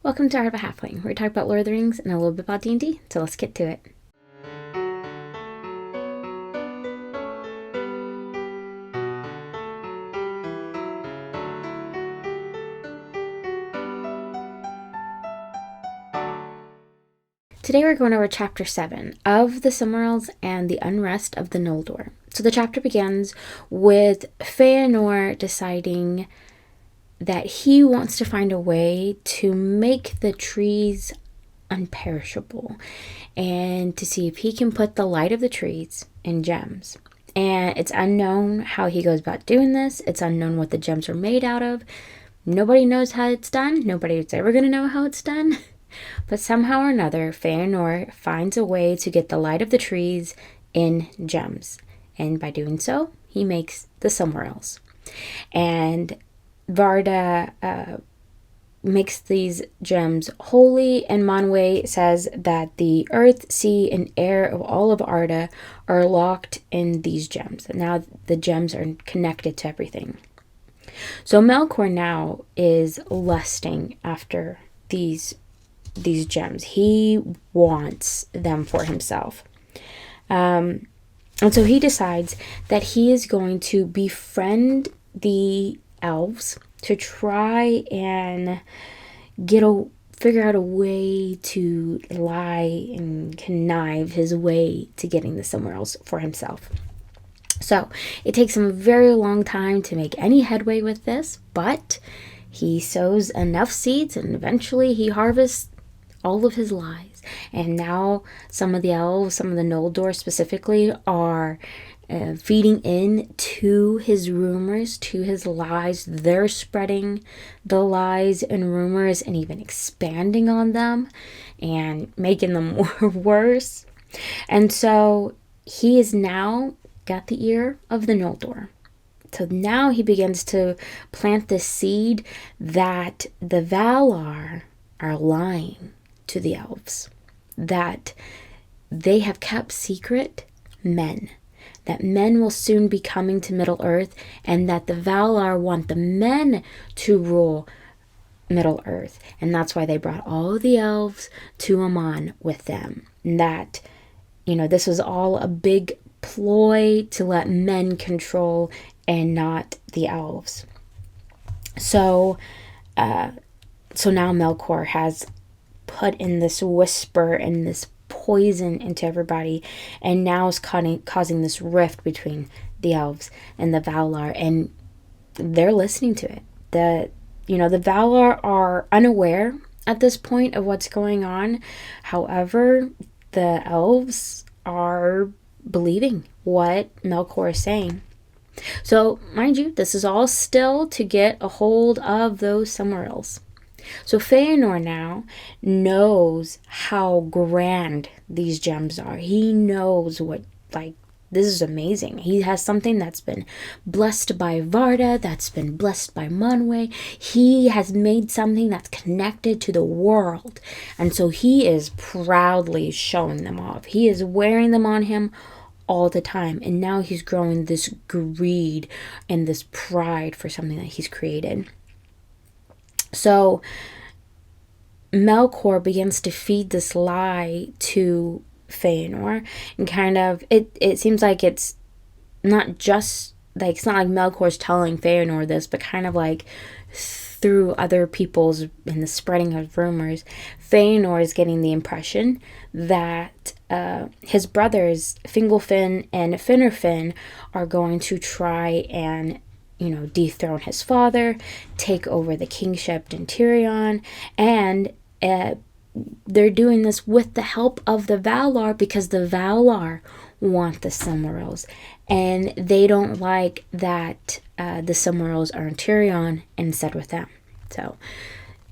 Welcome to Art of a Halfling, where we talk about Lord of the Rings and a little bit about D&D, so let's get to it. Today we're going over Chapter 7 of the Silmarils and the Unrest of the Noldor. So the chapter begins with Feanor deciding that he wants to find a way to make the trees unperishable and to see if he can put the light of the trees in gems. And it's unknown how he goes about doing this. It's unknown what the gems are made out of. Nobody knows how it's done. Nobody's ever going to know how it's done. But somehow or another, Feanor finds a way to get the light of the trees in gems. And by doing so, he makes the Silmarils. And Varda makes these gems holy, and Manwë says that the earth, sea, and air of all of Arda are locked in these gems. And now the gems are connected to everything. So Melkor now is lusting after these gems. He wants them for himself. And so he decides that he is going to befriend the elves to try and figure out a way to lie and connive his way to getting the Silmarils for himself. So it takes him a very long time to make any headway with this, but he sows enough seeds and eventually he harvests all of his lies. And now some of the elves, some of the Noldor specifically, are feeding in to his rumors, to his lies. They're spreading the lies and rumors and even expanding on them and making them worse. And so he is now got the ear of the Noldor. So now he begins to plant the seed that the Valar are lying to the elves, that they have kept secret men, that men will soon be coming to Middle-earth, and that the Valar want the men to rule Middle-earth. And that's why they brought all the elves to Aman with them. And that, this was all a big ploy to let men control and not the elves. So now Melkor has put in this whisper and this poison into everybody, and now is causing this rift between the elves and the Valar, and they're listening to it. The Valar are unaware at this point of what's going on. However, the elves are believing what Melkor is saying. So, mind you, this is all still to get a hold of those Silmarils. So Feanor now knows how grand these gems are. He knows this is amazing. He has something that's been blessed by Varda, that's been blessed by Manwë. He has made something that's connected to the world. And so he is proudly showing them off. He is wearing them on him all the time. And now he's growing this greed and this pride for something that he's created. So Melkor begins to feed this lie to Feanor, and kind of it seems like it's not just like, it's not like Melkor's telling Feanor this, but kind of like through other people's and the spreading of rumors, Feanor is getting the impression that his brothers Fingolfin and Finarfin are going to try and dethrone his father, take over the kingship in Tirion, and they're doing this with the help of the Valar, because the Valar want the Silmarils, and they don't like that the Silmarils are in Tirion instead with them. So,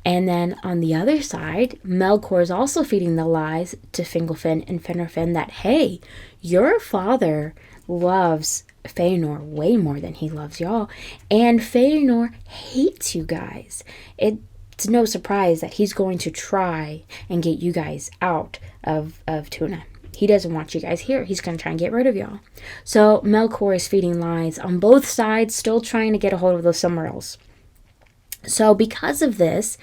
and then on the other side, Melkor is also feeding the lies to Fingolfin and Finarfin that, hey, your father loves Feanor way more than he loves y'all, and Feanor hates you guys. It's no surprise that he's going to try and get you guys out of Tuna. He doesn't want you guys here. He's going to try and get rid of y'all. So Melkor is feeding lies on both sides, still trying to get a hold of those Silmarils. So because of this,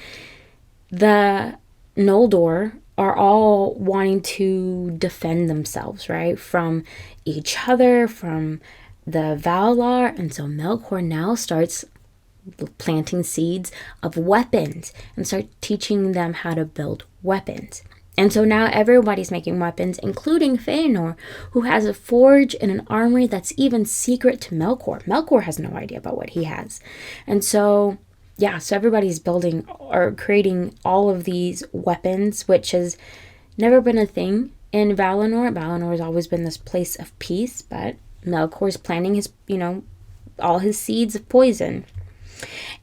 the Noldor are all wanting to defend themselves, right? From each other, from the Valar. And so Melkor now starts planting seeds of weapons and start teaching them how to build weapons. And so now everybody's making weapons, including Feanor, who has a forge and an armory that's even secret to Melkor. Melkor has no idea about what he has. And so, yeah, so everybody's building or creating all of these weapons, which has never been a thing in Valinor. Valinor has always been this place of peace, but Melkor's planting his, all his seeds of poison.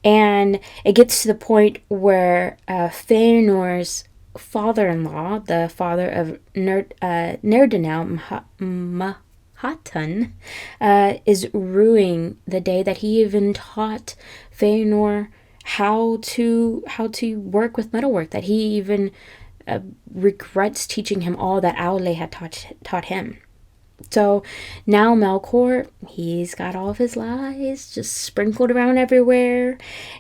And it gets to the point where Feanor's father-in-law, the father of Nerdanel Mahatan, is ruining the day that he even taught Feanor how to work with metalwork, that he even regrets teaching him all that Aule had taught him. So now Melkor, he's got all of his lies just sprinkled around everywhere,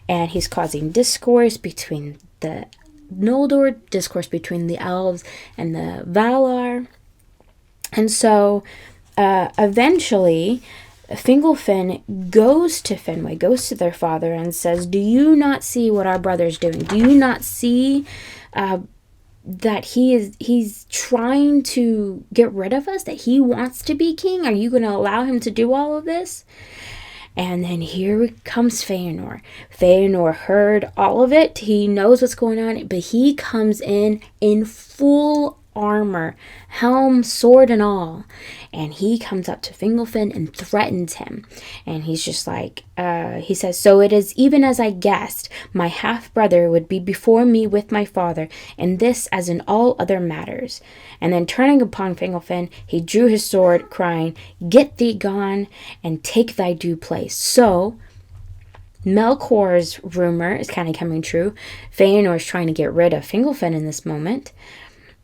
and he's causing discourse between the Noldor, discourse between the elves and the Valar. And so eventually Fingolfin goes to Finwë, goes to their father and says, do you not see what our brother's doing? Do you not see that he's trying to get rid of us, that he wants to be king? Are you going to allow him to do all of this? And then here comes Feanor. Feanor heard all of it. He knows what's going on, but he comes in full armor, helm, sword, and all. And he comes up to Fingolfin and threatens him. And he's just like, he says, so it is even as I guessed, my half-brother would be before me with my father, in this as in all other matters. And then turning upon Fingolfin, he drew his sword, crying, get thee gone, and take thy due place. So Melkor's rumor is kind of coming true. Feanor is trying to get rid of Fingolfin in this moment.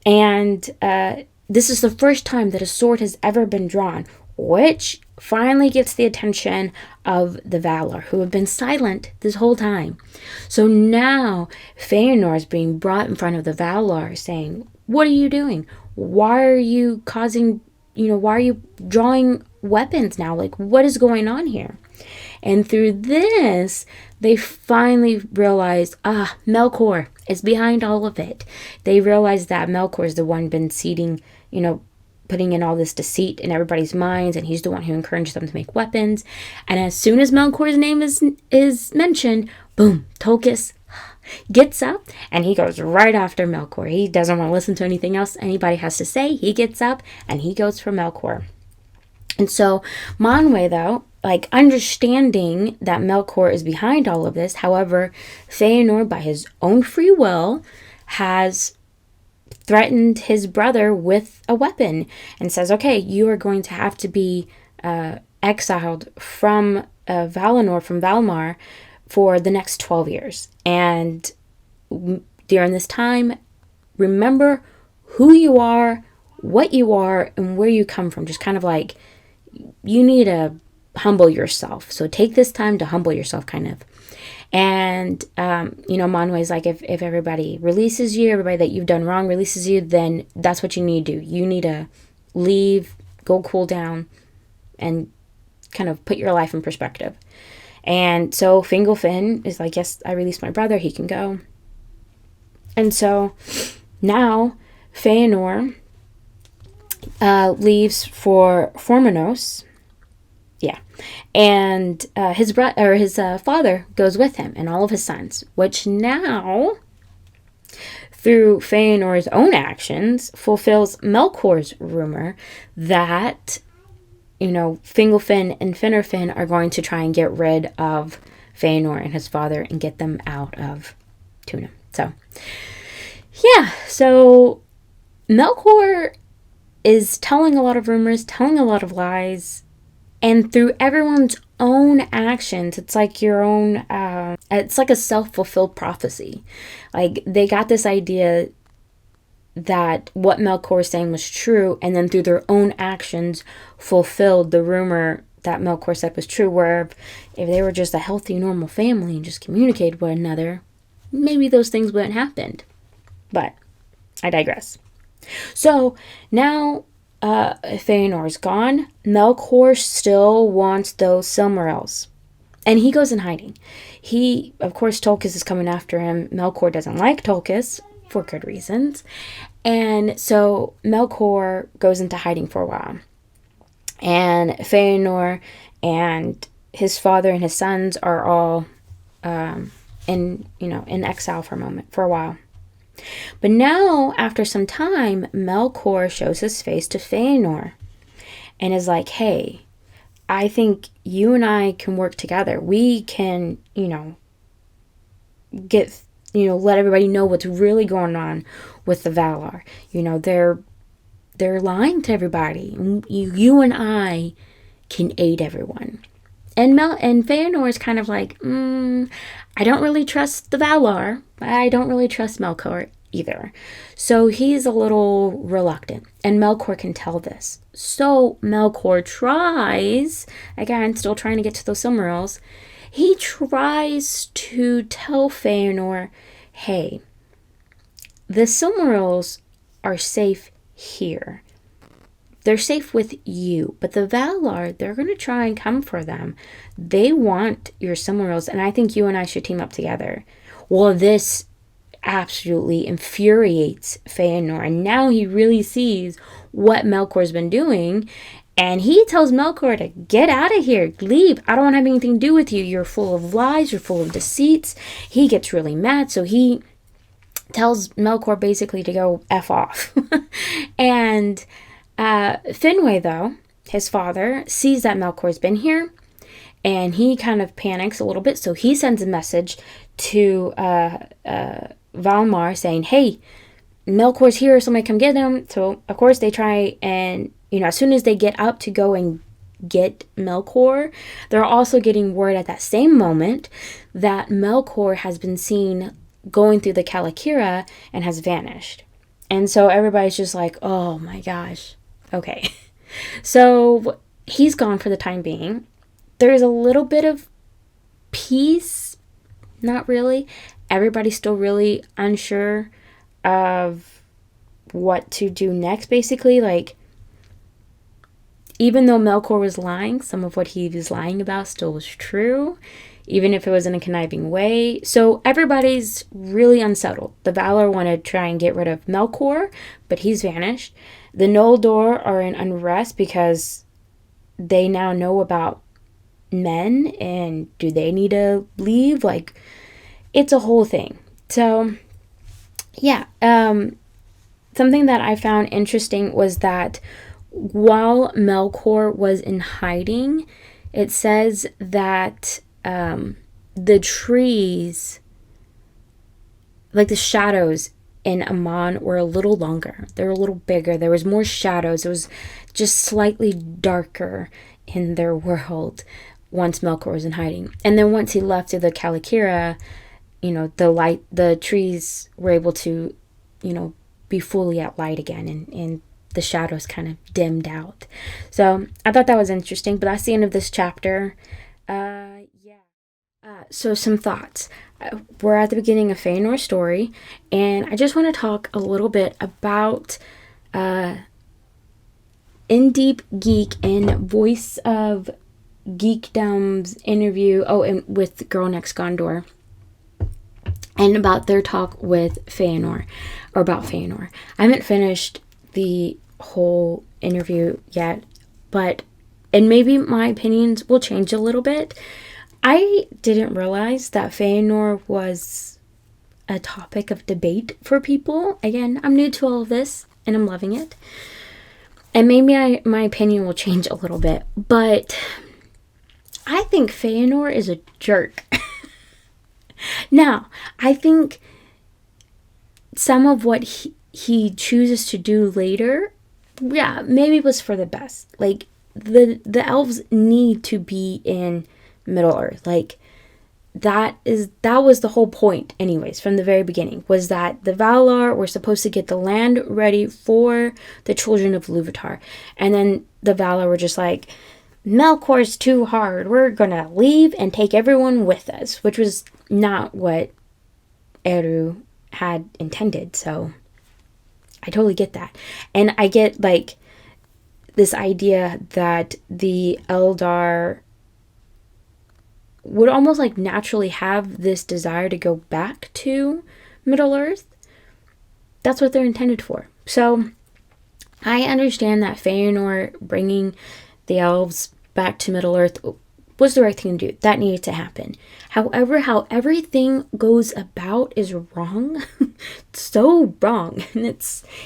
And this is the first time that a sword has ever been drawn, which finally gets the attention of the Valar, who have been silent this whole time. So now Feanor is being brought in front of the Valar saying, what are you doing? Why are you why are you drawing weapons now? Like, what is going on here? And through this, they finally realized, Melkor is behind all of it. They realized that Melkor is the one been seeding, putting in all this deceit in everybody's minds, and he's the one who encouraged them to make weapons. And as soon as Melkor's name is mentioned, boom, Tolkien gets up and he goes right after Melkor. He doesn't want to listen to anything else anybody has to say. He gets up and he goes for Melkor. And so Manwë, though, understanding that Melkor is behind all of this, however, Feanor, by his own free will, has threatened his brother with a weapon and says, okay, you are going to have to be exiled from Valinor, from Valmar, for the next 12 years. And during this time, remember who you are, what you are, and where you come from. Just kind of like, you need to humble yourself. So take this time to humble yourself, kind of. And, Manwë's like, if everybody releases you, everybody that you've done wrong releases you, then that's what you need to do. You need to leave, go cool down, and kind of put your life in perspective. And so Fingolfin is like, yes, I released my brother, he can go. And so now Feanor leaves for Formenos. Yeah. And his father goes with him and all of his sons, which now, through Feanor's own actions, fulfills Melkor's rumor that, Fingolfin and Finarfin are going to try and get rid of Feanor and his father and get them out of Tuna. So, yeah. So Melkor is telling a lot of rumors, telling a lot of lies, and through everyone's own actions, it's like your own, it's like a self-fulfilled prophecy. Like, they got this idea that what Melkor was saying was true, and then through their own actions fulfilled the rumor that Melkor said was true, where if they were just a healthy, normal family and just communicated with one another, maybe those things wouldn't have happened. But I digress. So now Feanor's gone. Melkor still wants those Silmarils. And he goes in hiding. Of course, Tolkis is coming after him. Melkor doesn't like Tolkis for good reasons. And so Melkor goes into hiding for a while. And Feanor and his father and his sons are all in exile for a while. But now, after some time, Melkor shows his face to Feanor and is like, hey, I think you and I can work together. We can, let everybody know what's really going on with the Valar. They're lying to everybody. You and I can aid everyone. And Feanor is kind of like, I don't really trust the Valar. I don't really trust Melkor either. So he's a little reluctant. And Melkor can tell this. So Melkor tries, again, still trying to get to those Silmarils, he tries to tell Feanor, hey, the Silmarils are safe here. They're safe with you, but the Valar, they're going to try and come for them. They want your Silmarils, and I think you and I should team up together. Well, this absolutely infuriates Feanor, and now he really sees what Melkor's been doing, and he tells Melkor to get out of here, leave. I don't want to have anything to do with you. You're full of lies, you're full of deceits. He gets really mad, so he tells Melkor basically to go F off. And Finwë, though, his father, sees that Melkor's been here, and he kind of panics a little bit, so he sends a message to Valmar saying, hey, Melkor's here, somebody come get him. So, of course, they try, and, as soon as they get up to go and get Melkor, they're also getting word at that same moment that Melkor has been seen going through the Kalakira and has vanished. And so everybody's just like, oh my gosh. Okay. So he's gone for the time being. There's a little bit of peace. Not really. Everybody's still really unsure of what to do next, basically. Like, even though Melkor was lying, some of what he was lying about still was true, even if it was in a conniving way. So everybody's really unsettled. The Valar want to try and get rid of Melkor, but he's vanished. The Noldor are in unrest because they now know about men, and do they need to leave? Like, it's a whole thing. So, yeah. Something that I found interesting was that while Melkor was in hiding, it says that the trees, like the shadows in Aman, were a little longer. They were a little bigger. There was more shadows. It was just slightly darker in their world once Melkor was in hiding. And then once he left through the Kalakira, the trees were able to, be fully at light again, and the shadows kind of dimmed out. So I thought that was interesting, but that's the end of this chapter. So some thoughts. We're at the beginning of Feanor's story, and I just want to talk a little bit about In Deep Geek and Voice of Geekdom's interview, and with Girl Next Gondor, and about their talk with Feanor, or about Feanor. I haven't finished the whole interview yet, and maybe my opinions will change a little bit. I didn't realize that Feanor was a topic of debate for people. Again, I'm new to all of this, and I'm loving it. And maybe my opinion will change a little bit, but I think Feanor is a jerk. Now, I think some of what he chooses to do later, yeah, maybe was for the best. Like, the elves need to be in Middle Earth. Like, that was the whole point anyways, from the very beginning, was that the Valar were supposed to get the land ready for the children of Ilúvatar. And then the Valar were just like, Melkor's too hard. We're gonna leave and take everyone with us, which was not what Eru had intended. So I totally get that. And I get like this idea that the Eldar would almost like naturally have this desire to go back to Middle Earth. That's what they're intended for. So I understand that Feanor bringing the elves back to Middle Earth was the right thing to do. That needed to happen. However, how everything goes about is wrong. So wrong. And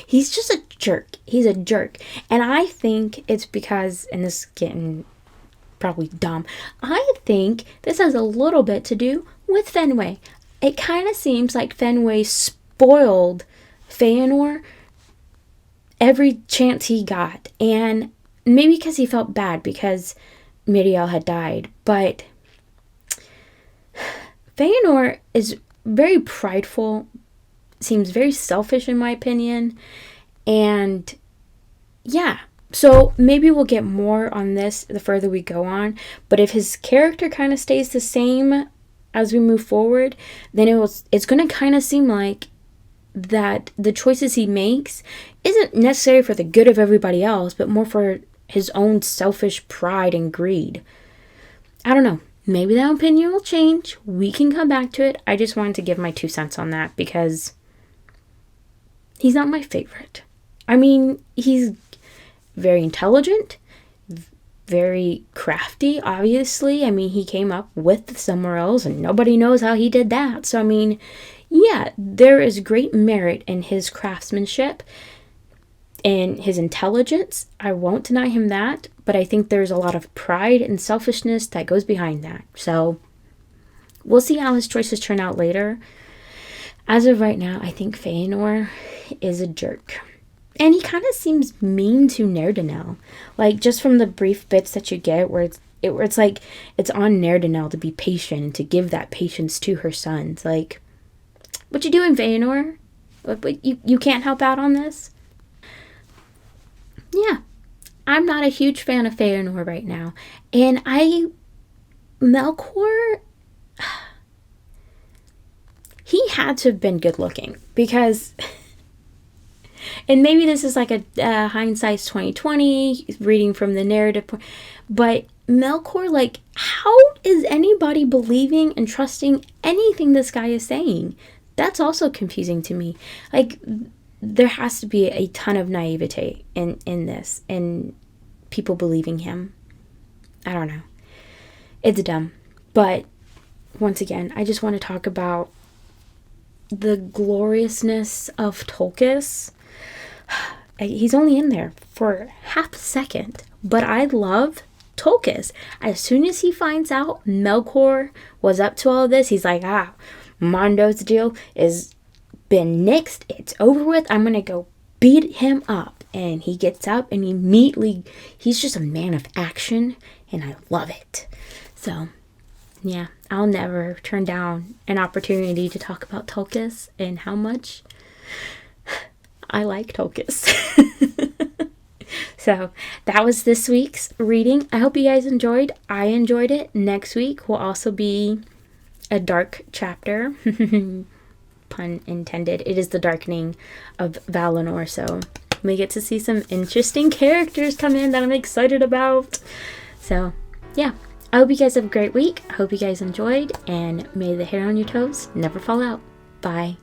he's just a jerk. He's a jerk. And I think it's because, and this is getting probably dumb, I think this has a little bit to do with Fenway. It kind of seems like Fenway spoiled Feanor every chance he got. And maybe because he felt bad because Miriel had died. But Feanor is very prideful, seems very selfish in my opinion. And yeah, so maybe we'll get more on this the further we go on. But if his character kind of stays the same as we move forward, then it's going to kind of seem like that the choices he makes isn't necessary for the good of everybody else, but more for his own selfish pride and greed. I don't know. Maybe that opinion will change. We can come back to it. I just wanted to give my 2 cents on that because he's not my favorite. I mean, he's very intelligent, very crafty, obviously. I mean, he came up with the Silmarils and nobody knows how he did that. So, I mean, yeah, there is great merit in his craftsmanship and his intelligence. I won't deny him that, but I think there's a lot of pride and selfishness that goes behind that. So we'll see how his choices turn out later. As of right now, I think Feanor is a jerk. And he kind of seems mean to Nerdanel. Like, just from the brief bits that you get where it's like it's on Nerdanel to be patient and to give that patience to her sons. Like, what you doing, Feanor? You can't help out on this? Yeah, I'm not a huge fan of Feanor right now. And Melkor, he had to have been good looking because, and maybe this is like a hindsight's 2020, reading from the narrative, but Melkor, like, how is anybody believing and trusting anything this guy is saying? That's also confusing to me. Like, there has to be a ton of naivete in this and people believing him. I don't know. It's dumb. But once again, I just want to talk about the gloriousness of Tolkien. He's only in there for half a second, but I love Tolkien. As soon as he finds out Melkor was up to all this, he's like, Mondo's deal is been nixed. It's over with. I'm gonna go beat him up. And he gets up and immediately, he's just a man of action, and I love it. So yeah, I'll never turn down an opportunity to talk about Tolkien and how much I like Tolkien. So that was this week's reading. I hope you guys enjoyed. I enjoyed it. Next week will also be a dark chapter. Pun intended. It is the darkening of Valinor, so we get to see some interesting characters come in that I'm excited about. So yeah, I hope you guys have a great week. I hope you guys enjoyed, and may the hair on your toes never fall out. Bye.